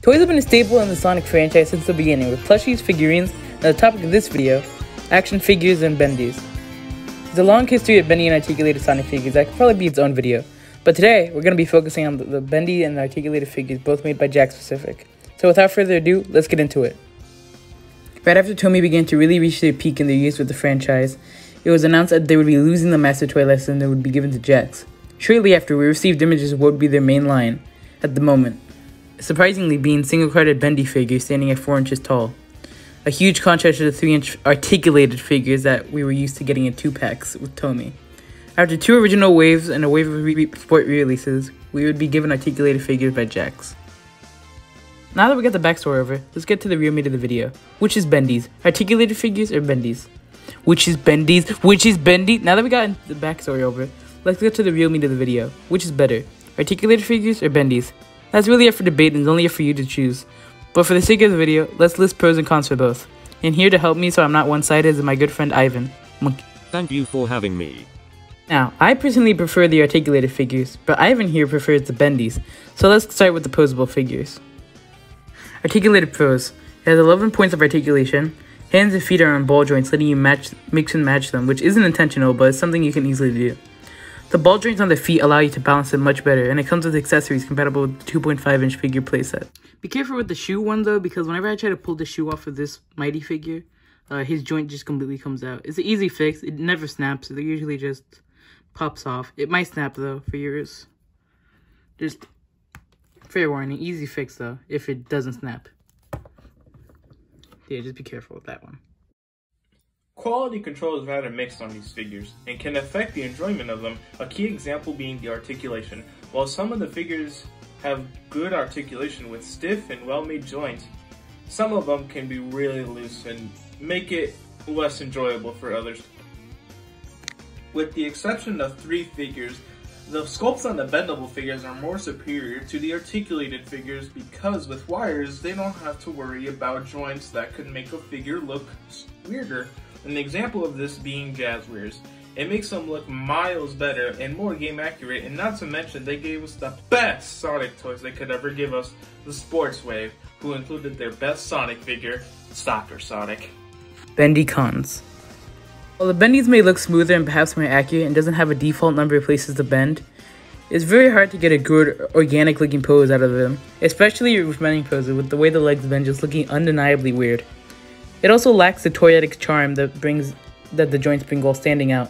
Toys have been a staple in the Sonic franchise since the beginning, with plushies, figurines, and the topic of this video, action figures and Bendys. There's a long history of Bendy and articulated Sonic figures that could probably be its own video, but today we're going to be focusing on the Bendy and articulated figures, both made by Jakks Pacific. So without further ado, let's get into it. Right after Tomy began to really reach their peak in their years with the franchise, it was announced that they would be losing the Master Toy license that would be given to Jakks. Shortly after, we received images of what would be their main line at the moment, surprisingly being single-carded Bendy figures standing at 4 inches tall. A huge contrast to the 3-inch articulated figures that we were used to getting in 2-packs with Tomy. After 2 original waves and a wave of sport re-releases, we would be given articulated figures by Jakks. Now that we got the backstory over, let's get to the real meat of the video. Which is Bendys? Articulated figures or Bendys? Which is Bendys? Which is Bendy? Now that we got the backstory over, let's get to the real meat of the video. Which is better? Articulated figures or Bendys? That's really up for debate and it's only up for you to choose. But for the sake of the video, let's list pros and cons for both. And here to help me so I'm not one-sided is my good friend Ivan. Monkey. Thank you for having me. Now, I personally prefer the articulated figures, but Ivan here prefers the Bendys. So let's start with the posable figures. Articulated pros. It has 11 points of articulation. Hands and feet are on ball joints, letting you mix and match them, which isn't intentional, but it's something you can easily do. The ball joints on the feet allow you to balance it much better, and it comes with accessories compatible with the 2.5-inch figure playset. Be careful with the shoe one though, because whenever I try to pull the shoe off of this mighty figure, his joint just completely comes out. It's an easy fix, it never snaps, it usually just pops off. It might snap though, for yours. Just fair warning, easy fix though, if it doesn't snap. Yeah, just be careful with that one. Quality control is rather mixed on these figures, and can affect the enjoyment of them, a key example being the articulation. While some of the figures have good articulation with stiff and well-made joints, some of them can be really loose and make it less enjoyable for others. With the exception of 3 figures, the sculpts on the bendable figures are more superior to the articulated figures because with wires, they don't have to worry about joints that could make a figure look weirder. An example of this being Jazzwares. It makes them look miles better and more game accurate, and not to mention they gave us the best Sonic toys they could ever give us, the Sports Wave, who included their best Sonic figure, Soccer Sonic. Bendy cons. While the Bendys may look smoother and perhaps more accurate and doesn't have a default number of places to bend, it's very hard to get a good organic looking pose out of them, especially with bending poses with the way the legs bend just looking undeniably weird. It also lacks the toyetic charm that the joints bring while standing out.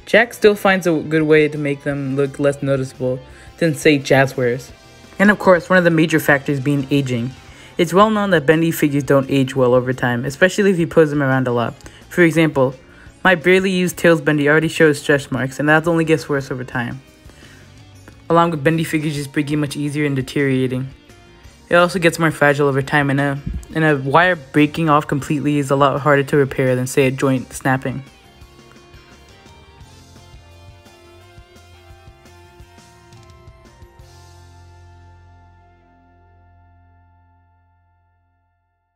Jakks still finds a good way to make them look less noticeable than, say, Jazzwares. And of course, one of the major factors being aging. It's well known that Bendy figures don't age well over time, especially if you pose them around a lot. For example, my barely used Tails Bendy already shows stretch marks, and that only gets worse over time. Along with Bendy figures just breaking much easier and deteriorating. It also gets more fragile over time, and a wire breaking off completely is a lot harder to repair than, say, a joint snapping. To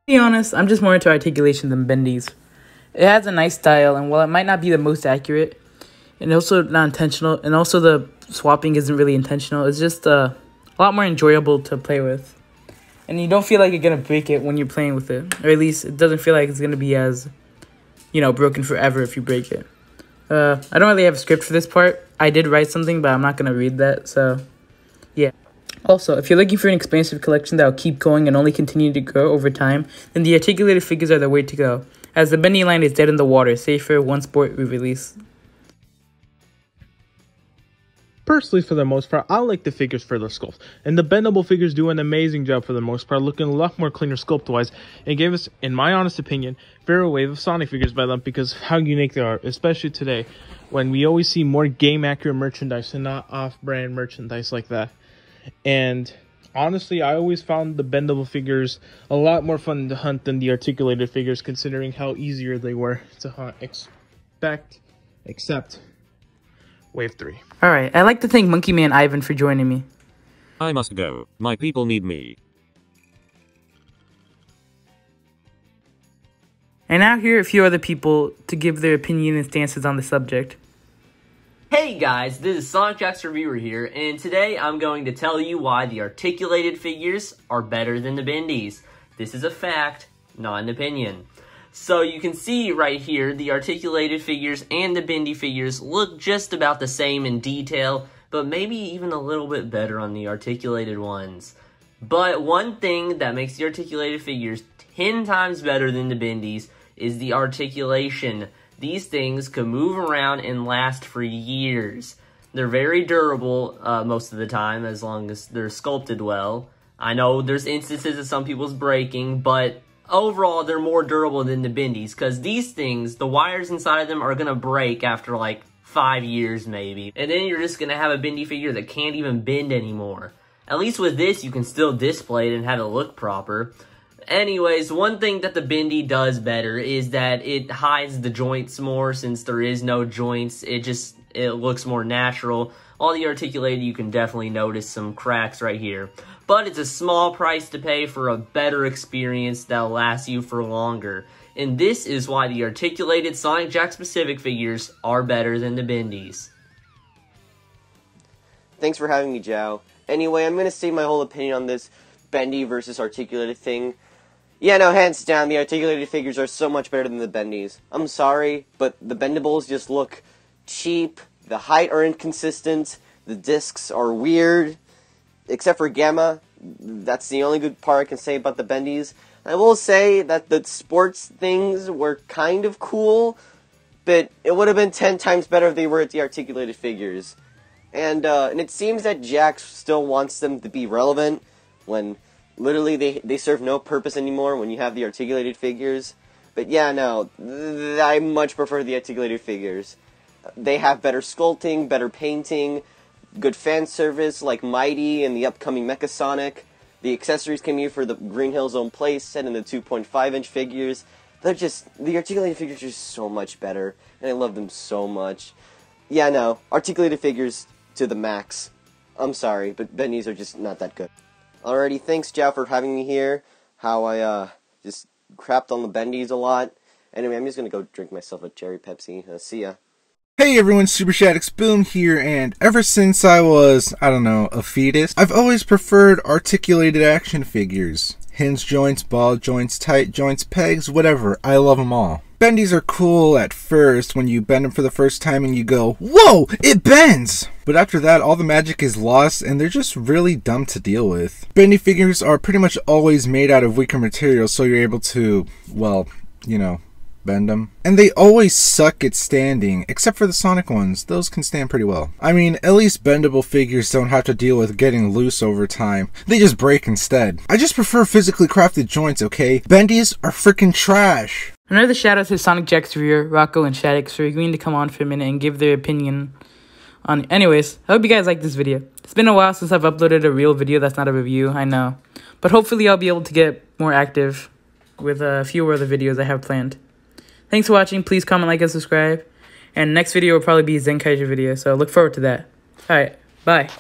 be honest, I'm just more into articulation than Bendys. It has a nice style, and while it might not be the most accurate, and also not intentional, and also the swapping isn't really intentional, it's just a lot more enjoyable to play with. And you don't feel like you're going to break it when you're playing with it. Or at least it doesn't feel like it's going to be as, broken forever if you break it. I don't really have a script for this part. I did write something, but I'm not going to read that, so yeah. Also, if you're looking for an expansive collection that will keep going and only continue to grow over time, then the articulated figures are the way to go, as the Bendy line is dead in the water, save for one sport re-release. Personally, for the most part, I like the figures for their sculpts, and the bendable figures do an amazing job for the most part, looking a lot more cleaner sculpt-wise, and gave us, in my honest opinion, a fair wave of Sonic figures by them because of how unique they are, especially today, when we always see more game-accurate merchandise and not off-brand merchandise like that. And honestly, I always found the bendable figures a lot more fun to hunt than the articulated figures, considering how easier they were to hunt, except Wave 3. Alright, I'd like to thank Monkey Man Ivan for joining me. I must go. My people need me. And now here are a few other people to give their opinion and stances on the subject. Hey guys, this is Sonic Jakks Reviewer here, and today I'm going to tell you why the articulated figures are better than the Bendys. This is a fact, not an opinion. So you can see right here, the articulated figures and the Bendy figures look just about the same in detail, but maybe even a little bit better on the articulated ones. But one thing that makes the articulated figures 10 times better than the Bendys is the articulation. These things can move around and last for years. They're very durable most of the time, as long as they're sculpted well. I know there's instances of some people's breaking, but overall they're more durable than the Bendys, because these things, the wires inside of them are going to break after like 5 years maybe. And then you're just going to have a Bendy figure that can't even bend anymore. At least with this, you can still display it and have it look proper. Anyways, one thing that the Bendy does better is that it hides the joints more. Since there is no joints, it looks more natural. While the articulated, you can definitely notice some cracks right here. But it's a small price to pay for a better experience that'll last you for longer. And this is why the articulated Sonic Jakks specific figures are better than the Bendys. Thanks for having me, Joe. Anyway, I'm going to state my whole opinion on this Bendy versus articulated thing. Yeah, no, hands down, the articulated figures are so much better than the Bendys. I'm sorry, but the Bendables just look cheap, the height are inconsistent, the discs are weird, except for Gamma. That's the only good part I can say about the Bendys. I will say that the sports things were kind of cool, but it would have been 10 times better if they were at the articulated figures. And it seems that Jakks still wants them to be relevant when literally they serve no purpose anymore when you have the articulated figures. But yeah, no, I much prefer the articulated figures. They have better sculpting, better painting, good fan service like Mighty and the upcoming Mecha Sonic. The accessories came here for the Green Hill Zone playset and the 2.5-inch figures. The articulated figures are just so much better, and I love them so much. Yeah, no, articulated figures to the max. I'm sorry, but Bendys are just not that good. Alrighty, thanks, Joe, for having me here. How I just crapped on the Bendys a lot. Anyway, I'm just gonna go drink myself a cherry Pepsi. See ya. Hey everyone, SuperShadixBooms here, and ever since I was, I don't know, a fetus, I've always preferred articulated action figures. Hinge joints, ball joints, tight joints, pegs, whatever, I love them all. Bendys are cool at first when you bend them for the first time and you go, whoa, it bends! But after that, all the magic is lost and they're just really dumb to deal with. Bendy figures are pretty much always made out of weaker materials, so you're able to, well, you know, bend them. And they always suck at standing, except for the Sonic ones. Those can stand pretty well. I mean, at least bendable figures don't have to deal with getting loose over time. They just break instead. I just prefer physically crafted joints, okay? Bendys are freaking trash. Another shout out to Sonic Jakks Reviewer, Rocco and Shadix for agreeing to come on for a minute and give their opinion on. Anyways, I hope you guys liked this video. It's been a while since I've uploaded a real video that's not a review, I know. But hopefully I'll be able to get more active with a few other videos I have planned. Thanks for watching. Please comment, like, and subscribe. And next video will probably be a Zenkaiju video, so look forward to that. Alright, bye.